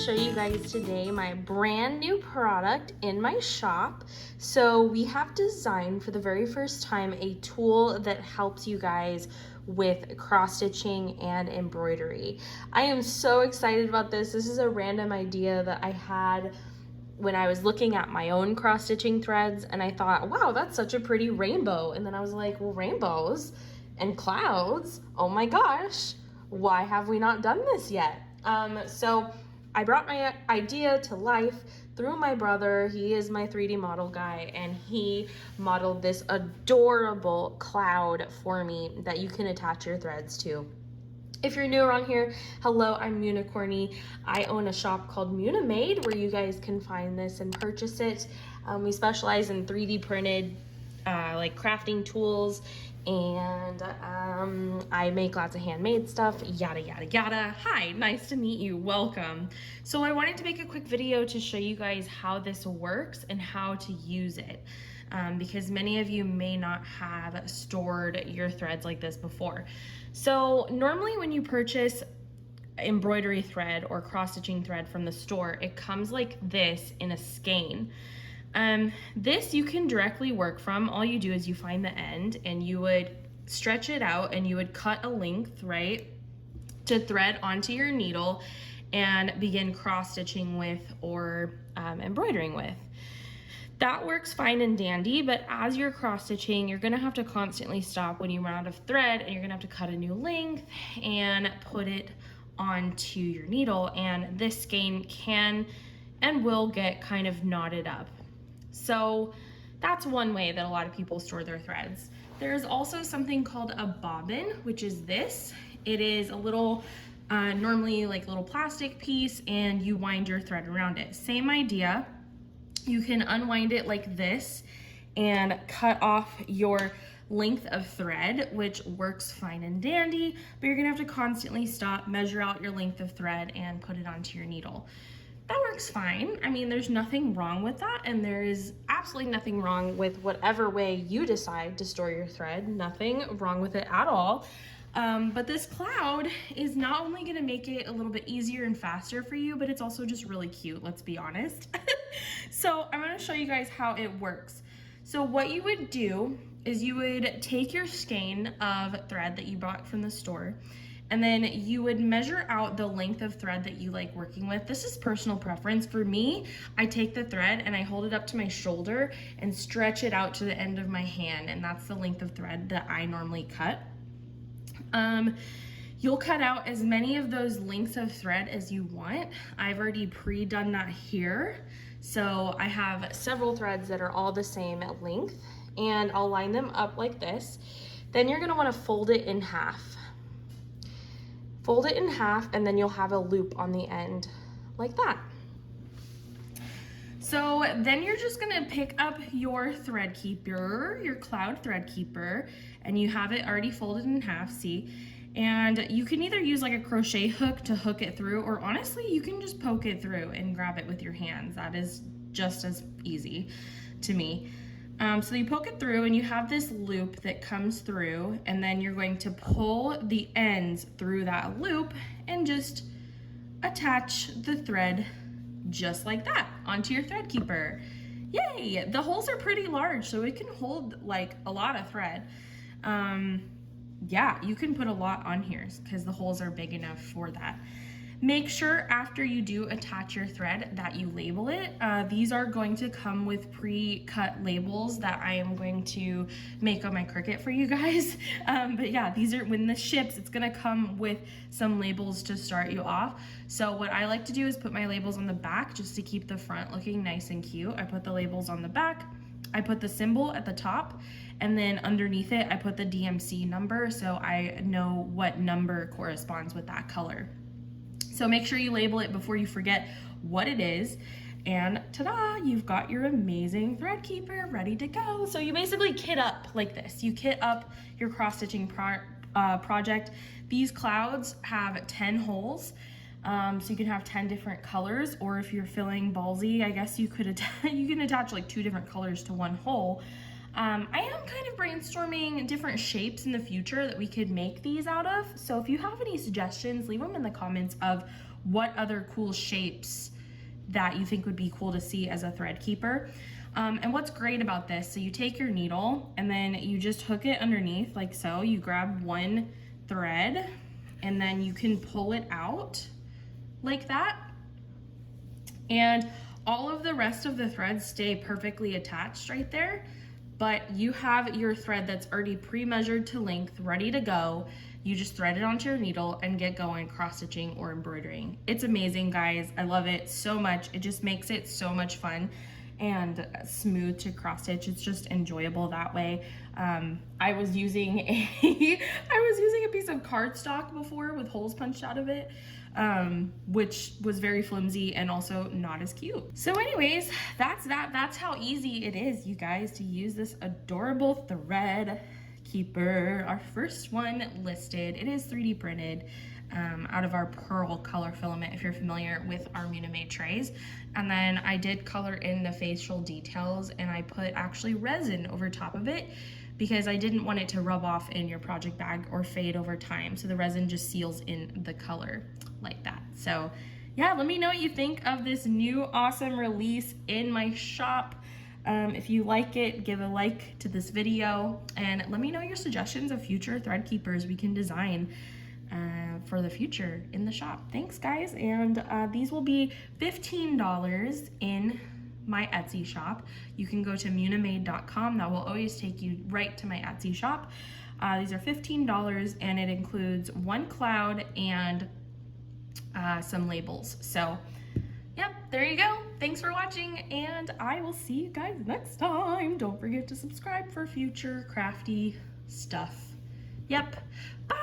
show you guys today my brand new product in my shop. So we have designed for the very first time a tool that helps you guys with cross stitching and embroidery. I am so excited about this. This is a random idea that I had when I was looking at my own cross stitching threads, and I thought, wow, that's such a pretty rainbow. And then I was like, well, rainbows and clouds, oh my gosh, why have we not done this yet? So I brought my idea to life through my brother. He is my 3D model guy, and he modeled this adorable cloud for me that you can attach your threads to. If you're new around here, hello, I'm Municorny. I own a shop called Munimade where you guys can find this and purchase it. We specialize in 3D printed like crafting tools, and I make lots of handmade stuff, yada, yada, yada. Hi, nice to meet you, welcome. So I wanted to make a quick video to show you guys how this works and how to use it. Because many of you may not have stored your threads like this before. So normally when you purchase embroidery thread or cross-stitching thread from the store, it comes like this in a skein. This you can directly work from. All you do is you find the end and you would stretch it out and you would cut a length, right, to thread onto your needle and begin cross-stitching with or embroidering with. That works fine and dandy, but as you're cross stitching, you're gonna have to constantly stop when you run out of thread, and you're gonna have to cut a new length and put it onto your needle, and this skein can and will get kind of knotted up. So that's one way that a lot of people store their threads. There's also something called a bobbin, which is this. It is a little, normally like a little plastic piece, and you wind your thread around it. Same idea. You can unwind it like this and cut off your length of thread, which works fine and dandy, but you're gonna have to constantly stop, measure out your length of thread, and put it onto your needle. That works fine. I mean, there's nothing wrong with that, and there is absolutely nothing wrong with whatever way you decide to store your thread. Nothing wrong with it at all. But this cloud is not only gonna make it a little bit easier and faster for you, but it's also just really cute, let's be honest. So I'm gonna show you guys how it works. So what you would do is you would take your skein of thread that you bought from the store, and then you would measure out the length of thread that you like working with. This is personal preference. For me, I take the thread and I hold it up to my shoulder and stretch it out to the end of my hand, and that's the length of thread that I normally cut. You'll cut out as many of those lengths of thread as you want. I've already pre-done that here. So I have several threads that are all the same length, and I'll line them up like this. Then you're gonna wanna fold it in half. Fold it in half, and then you'll have a loop on the end like that. So then you're just gonna pick up your thread keeper, your cloud thread keeper, and you have it already folded in half, see? And you can either use like a crochet hook to hook it through, or honestly, you can just poke it through and grab it with your hands. That is just as easy to me. So you poke it through and you have this loop that comes through, and then you're going to pull the ends through that loop and just attach the thread just like that onto your thread keeper. Yay! The holes are pretty large, so it can hold like a lot of thread. Yeah, you can put a lot on here because the holes are big enough for that. Make sure after you do attach your thread that you label it. These are going to come with pre-cut labels that I am going to make on my Cricut for you guys. But yeah, these are, when this ships, it's gonna come with some labels to start you off. So what I like to do is put my labels on the back just to keep the front looking nice and cute. I put the labels on the back, I put the symbol at the top, and then underneath it, I put the DMC number so I know what number corresponds with that color. So make sure you label it before you forget what it is. And ta-da, you've got your amazing thread keeper ready to go. So you basically kit up like this. You kit up your cross-stitching project. These clouds have 10 holes. So you can have 10 different colors, or if you're feeling ballsy, I guess you could you can attach like 2 different colors to one hole. I am kind of brainstorming different shapes in the future that we could make these out of. So if you have any suggestions, leave them in the comments of what other cool shapes that you think would be cool to see as a thread keeper. And what's great about this, so you take your needle and then you just hook it underneath like so. You grab one thread and then you can pull it out like that. And all of the rest of the threads stay perfectly attached right there. But you have your thread that's already pre-measured to length, ready to go. You just thread it onto your needle and get going cross-stitching or embroidering. It's amazing, guys. I love it so much. It just makes it so much fun and smooth to cross stitch. It's just enjoyable that way. I was using a piece of cardstock before with holes punched out of it, which was very flimsy and also not as cute. So anyways, that's how easy it is, you guys, to use this adorable thread keeper. Our first one listed, it is 3D printed out of our pearl color filament, if you're familiar with our Munimade trays. And then I did color in the facial details, and I put actually resin over top of it because I didn't want it to rub off in your project bag or fade over time. So the resin just seals in the color like that. So yeah, let me know what you think of this new awesome release in my shop. If you like it, give a like to this video and let me know your suggestions of future thread keepers we can design for the future in the shop. Thanks, guys. And these will be $15 in my Etsy shop. You can go to munimade.com. That will always take you right to my Etsy shop. These are $15 and it includes one cloud and some labels. So yep, there you go. Thanks for watching, and I will see you guys next time. Don't forget to subscribe for future crafty stuff. Yep, bye.